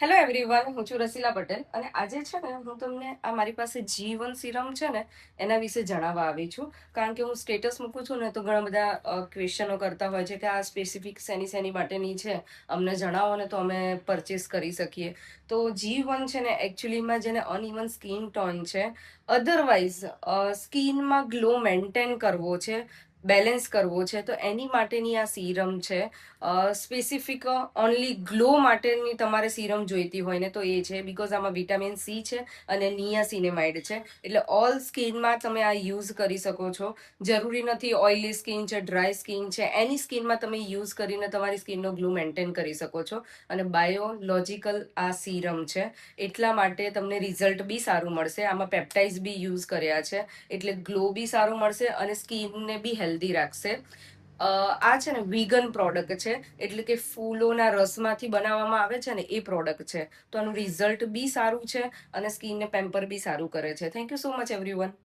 Hello everyone, હું છું રસીલા પટેલ અને આજે છે ને હું તમને આ મારી પાસે G1 સિરમ છે ને એના વિશે જણાવવા આવી છું. કારણ કે હું સ્ટેટસ મૂકું છું ને તો ઘણા બધા ક્વેશ્ચનો કરતા હોય છે કે આ સ્પેસિફિક શેની માટેની છે, અમને જણાવો ને તો અમે પરચેસ કરી શકીએ. તો G1 છે ને એકચ્યુઅલીમાં જેને અનઇવન સ્કિન ટોન છે, અધરવાઇઝ સ્કિનમાં ગ્લો મેન્ટેન કરવો છે, બેલેન્સ કરવો છે, તો એની માટેની આ સિરમ છે. સ્પેસિફિક ઓનલી ગ્લો માટેની તમારે સિરમ જોઈતી હોય ને તો એ છે, બીકોઝ આમાં વિટામિન સી છે અને નિયાસિનેમાઇડ છે, એટલે ઓલ સ્કિનમાં તમે આ યુઝ કરી શકો છો. જરૂરી નથી ઓઇલી સ્કિન છે, ડ્રાય સ્કિન છે, એની સ્કિનમાં તમે યુઝ કરીને તમારી સ્કિનનો ગ્લો મેન્ટેન કરી શકો છો. અને બાયોલોજિકલ આ સિરમ છે, એટલા માટે તમને રિઝલ્ટ બી સારું મળશે. આમાં પેપ્ટાઇઝ બી યુઝ કર્યા છે, એટલે ગ્લો બી સારું મળશે અને સ્કિનને બી હેલ્ધી રાખશે. આ છે ને વીગન પ્રોડક્ટ છે, એટલે કે ફૂલોના રસમાંથી બનાવવામાં આવે છે ને એ પ્રોડક્ટ છે. તો આનું રિઝલ્ટ બી સારું છે અને સ્કિનને પેમ્પર બી સારું કરે છે. Thank you so much everyone.